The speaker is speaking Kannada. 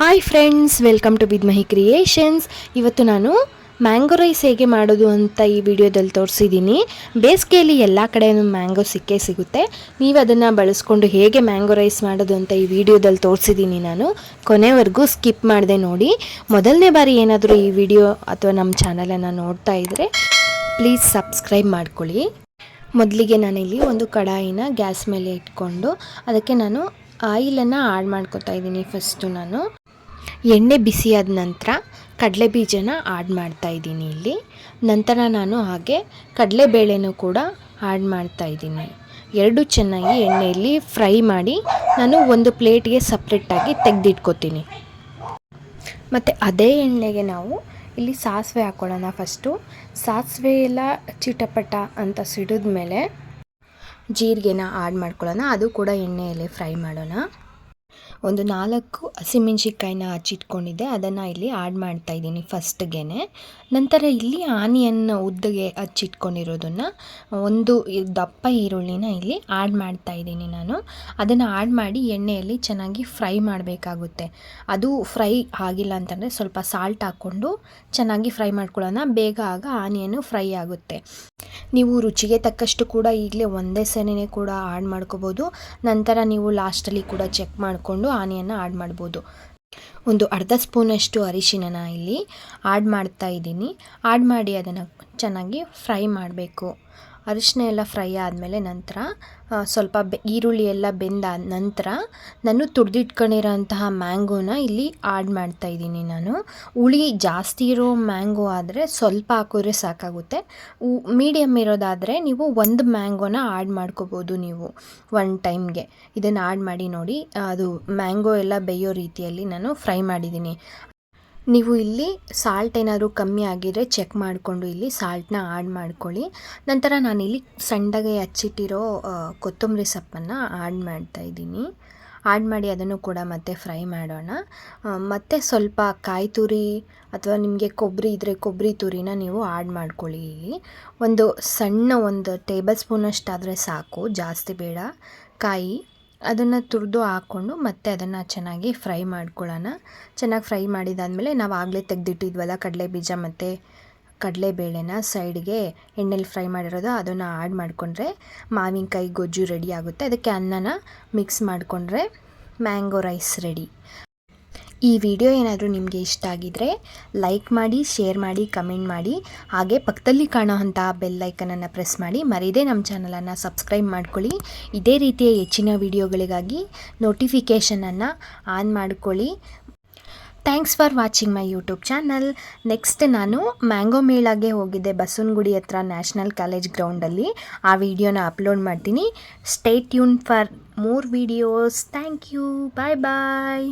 Hi friends, welcome to Bidmahi creations. ಇವತ್ತು ನಾನು ಮ್ಯಾಂಗೋ ರೈಸ್ ಹೇಗೆ ಮಾಡೋದು ಅಂತ ಈ ವಿಡಿಯೋದಲ್ಲಿ ತೋರಿಸಿದ್ದೀನಿ. ಬೇಸಿಗೆಯಲ್ಲಿ ಎಲ್ಲ ಕಡೆಯೂ ಮ್ಯಾಂಗೋ ಸಿಕ್ಕೇ ಸಿಗುತ್ತೆ. ನೀವು ಅದನ್ನು ಬಳಸ್ಕೊಂಡು ಹೇಗೆ ಮ್ಯಾಂಗೋ ರೈಸ್ ಮಾಡೋದು ಅಂತ ಈ ವಿಡಿಯೋದಲ್ಲಿ ತೋರಿಸಿದ್ದೀನಿ. ನಾನು ಕೊನೆವರೆಗೂ ಸ್ಕಿಪ್ ಮಾಡಿದೆ ನೋಡಿ. ಮೊದಲನೇ ಬಾರಿ ಏನಾದರೂ ಈ ವಿಡಿಯೋ ಅಥವಾ ನಮ್ಮ ಚಾನಲನ್ನು ನೋಡ್ತಾ ಇದ್ದರೆ ಪ್ಲೀಸ್ ಸಬ್ಸ್ಕ್ರೈಬ್ ಮಾಡ್ಕೊಳ್ಳಿ. ಮೊದಲಿಗೆ ನಾನಿಲ್ಲಿ ಒಂದು ಕಡಾಯಿನ ಗ್ಯಾಸ್ ಮೇಲೆ ಇಟ್ಕೊಂಡು ಅದಕ್ಕೆ ನಾನು ಆಯಿಲನ್ನು ಆಡ್ ಮಾಡ್ಕೊತಾ ಇದ್ದೀನಿ. ಫಸ್ಟು ನಾನು ಎಣ್ಣೆ ಬಿಸಿಯಾದ ನಂತರ ಕಡಲೆ ಬೀಜನ ಆಡ್ ಮಾಡ್ತಾ ಇದ್ದೀನಿ ಇಲ್ಲಿ. ನಂತರ ನಾನು ಹಾಗೆ ಕಡಲೆಬೇಳೆನೂ ಕೂಡ ಆಡ್ ಮಾಡ್ತಾ ಇದ್ದೀನಿ. ಎರಡು ಚೆನ್ನಾಗಿ ಎಣ್ಣೆಯಲ್ಲಿ ಫ್ರೈ ಮಾಡಿ ನಾನು ಒಂದು ಪ್ಲೇಟ್ಗೆ ಸಪ್ರೇಟಾಗಿ ತೆಗೆದಿಟ್ಕೋತೀನಿ. ಮತ್ತು ಅದೇ ಎಣ್ಣೆಗೆ ನಾವು ಇಲ್ಲಿ ಸಾಸಿವೆ ಹಾಕ್ಕೊಳ್ಳೋಣ. ಫಸ್ಟು ಸಾಸಿವೆ ಎಲ್ಲ ಚಿಟಪಟ ಅಂತ ಸಿಡಿದ ಮೇಲೆ ಜೀರಿಗೆನ ಆಡ್ ಮಾಡ್ಕೊಳ್ಳೋಣ. ಅದು ಕೂಡ ಎಣ್ಣೆಯಲ್ಲಿ ಫ್ರೈ ಮಾಡೋಣ. ಒಂದು 4 ಹಸಿಮೆಣ್ಸಿನ್ಕಾಯಿನ ಹಚ್ಚಿಟ್ಕೊಂಡಿದ್ದೆ, ಅದನ್ನು ಇಲ್ಲಿ ಆಡ್ ಮಾಡ್ತಾ ಇದ್ದೀನಿ ಫಸ್ಟ್ಗೆ. ನಂತರ ಇಲ್ಲಿ ಆನಿಯನ್ ಉದ್ದಗೆ ಹಚ್ಚಿಟ್ಕೊಂಡಿರೋದನ್ನು ಒಂದು ದಪ್ಪ ಈರುಳ್ಳಿನ ಇಲ್ಲಿ ಆಡ್ ಮಾಡ್ತಾ ಇದ್ದೀನಿ ನಾನು. ಅದನ್ನು ಆಡ್ ಮಾಡಿ ಎಣ್ಣೆಯಲ್ಲಿ ಚೆನ್ನಾಗಿ ಫ್ರೈ ಮಾಡಬೇಕಾಗುತ್ತೆ. ಅದು ಫ್ರೈ ಆಗಿಲ್ಲ ಅಂತಂದರೆ ಸ್ವಲ್ಪ ಸಾಲ್ಟ್ ಹಾಕ್ಕೊಂಡು ಚೆನ್ನಾಗಿ ಫ್ರೈ ಮಾಡ್ಕೊಳ್ಳೋಣ. ಬೇಗ ಆಗ ಆನಿಯನ್ನು ಫ್ರೈ ಆಗುತ್ತೆ. ನೀವು ರುಚಿಗೆ ತಕ್ಕಷ್ಟು ಕೂಡ ಈಗಲೇ ಒಂದೇ ಸರಿನೇ ಕೂಡ ಆಡ್ ಮಾಡ್ಕೋಬೋದು. ನಂತರ ನೀವು ಲಾಸ್ಟಲ್ಲಿ ಕೂಡ ಚೆಕ್ ಮಾಡಿಕೊಂಡು ಆನಿಯನ್ನ ಆಡ್ ಮಾಡ್ಬೋದು. ಒಂದು ಅರ್ಧ ಸ್ಪೂನಷ್ಟು ಅರಿಶಿನ ಇಲ್ಲಿ ಆಡ್ ಮಾಡ್ತಾ ಇದ್ದೀನಿ. ಆಡ್ ಮಾಡಿ ಅದನ್ನು ಚೆನ್ನಾಗಿ ಫ್ರೈ ಮಾಡಬೇಕು. ಅರಿಶಿನ ಎಲ್ಲ ಫ್ರೈ ಆದಮೇಲೆ ನಂತರ ಸ್ವಲ್ಪ ಈರುಳ್ಳಿ ಎಲ್ಲ ಬೆಂದಾದ ನಂತರ ನಾನು ತುರಿದಿಟ್ಕೊಂಡಿರೋಂತಹ ಮ್ಯಾಂಗೋನ ಇಲ್ಲಿ ಆಡ್ ಮಾಡ್ತಾ ಇದ್ದೀನಿ. ನಾನು ಹುಳಿ ಜಾಸ್ತಿ ಇರೋ ಮ್ಯಾಂಗೋ ಆದರೆ ಸ್ವಲ್ಪ ಹಾಕಿದ್ರೆ ಸಾಕಾಗುತ್ತೆ. ಮೀಡಿಯಮ್ ಇರೋದಾದರೆ ನೀವು ಒಂದು ಮ್ಯಾಂಗೋನ ಆಡ್ ಮಾಡ್ಕೋಬೋದು ನೀವು ಒನ್ ಟೈಮ್ಗೆ. ಇದನ್ನು ಆಡ್ ಮಾಡಿ ನೋಡಿ, ಅದು ಮ್ಯಾಂಗೋ ಎಲ್ಲ ಬೇಯೋ ರೀತಿಯಲ್ಲಿ ನಾನು ಫ್ರೈ ಮಾಡಿದ್ದೀನಿ. ನೀವು ಇಲ್ಲಿ ಸಾಲ್ಟ್ ಏನಾದರೂ ಕಮ್ಮಿ ಆಗಿದ್ರೆ ಚೆಕ್ ಮಾಡಿಕೊಂಡು ಇಲ್ಲಿ ಸಾಲ್ಟನ್ನ ಆಡ್ ಮಾಡ್ಕೊಳ್ಳಿ. ನಂತರ ನಾನಿಲ್ಲಿ ಸಣ್ಣಗೆ ಹಚ್ಚಿಟ್ಟಿರೋ ಕೊತ್ತಂಬರಿ ಸೊಪ್ಪನ್ನು ಆಡ್ ಮಾಡ್ತಾಯಿದ್ದೀನಿ. ಆಡ್ ಮಾಡಿ ಅದನ್ನು ಕೂಡ ಮತ್ತೆ ಫ್ರೈ ಮಾಡೋಣ. ಮತ್ತು ಸ್ವಲ್ಪ ಕಾಯಿ ತುರಿ ಅಥವಾ ನಿಮಗೆ ಕೊಬ್ಬರಿ ಇದ್ದರೆ ಕೊಬ್ಬರಿ ತುರಿನ ನೀವು ಆಡ್ ಮಾಡ್ಕೊಳ್ಳಿ. ಇಲ್ಲಿ ಒಂದು ಟೇಬಲ್ ಸ್ಪೂನಷ್ಟಾದರೆ ಸಾಕು, ಜಾಸ್ತಿ ಬೇಡ. ಕಾಯಿ ಅದನ್ನು ತುರಿದು ಹಾಕ್ಕೊಂಡು ಮತ್ತೆ ಅದನ್ನು ಚೆನ್ನಾಗಿ ಫ್ರೈ ಮಾಡ್ಕೊಳ್ಳೋಣ. ಚೆನ್ನಾಗಿ ಫ್ರೈ ಮಾಡಿದಾದಮೇಲೆ ನಾವು ಆಗಲೇ ತೆಗೆದಿಟ್ಟಿದ್ವಲ್ಲ ಕಡಲೆ ಬೀಜ ಮತ್ತು ಕಡಲೆಬೇಳೆನ ಸೈಡ್ಗೆ ಎಣ್ಣೆಲಿ ಫ್ರೈ ಮಾಡಿರೋದು ಅದನ್ನು ಆಡ್ ಮಾಡಿಕೊಂಡ್ರೆ ಮಾವಿನಕಾಯಿ ಗೊಜ್ಜು ರೆಡಿ ಆಗುತ್ತೆ. ಅದಕ್ಕೆ ಅನ್ನನ ಮಿಕ್ಸ್ ಮಾಡಿಕೊಂಡ್ರೆ ಮ್ಯಾಂಗೋ ರೈಸ್ ರೆಡಿ. ಈ ವಿಡಿಯೋ ಏನಾದರೂ ನಿಮಗೆ ಇಷ್ಟ ಆಗಿದ್ದರೆ ಲೈಕ್ ಮಾಡಿ, ಶೇರ್ ಮಾಡಿ, ಕಮೆಂಟ್ ಮಾಡಿ. ಹಾಗೆ ಪಕ್ಕದಲ್ಲಿ ಕಾಣೋವಂಥ ಬೆಲ್ ಐಕನನ್ನು ಪ್ರೆಸ್ ಮಾಡಿ ಮರೀದೇ ನಮ್ಮ ಚಾನಲನ್ನು ಸಬ್ಸ್ಕ್ರೈಬ್ ಮಾಡ್ಕೊಳ್ಳಿ. ಇದೇ ರೀತಿಯ ಹೆಚ್ಚಿನ ವಿಡಿಯೋಗಳಿಗಾಗಿ ನೋಟಿಫಿಕೇಷನನ್ನು ಆನ್ ಮಾಡ್ಕೊಳ್ಳಿ. Thanks for watching my YouTube channel. Next ನಾನು ಮ್ಯಾಂಗೋ ಮೇಳಾಗೆ ಹೋಗಿದ್ದೆ ಬಸವನಗುಡಿ ಹತ್ರ ನ್ಯಾಷನಲ್ ಕಾಲೇಜ್ ಗ್ರೌಂಡಲ್ಲಿ. ಆ ವಿಡಿಯೋನ ಅಪ್ಲೋಡ್ ಮಾಡ್ತೀನಿ. Stay tune for more videos. Thank you. Bye bye.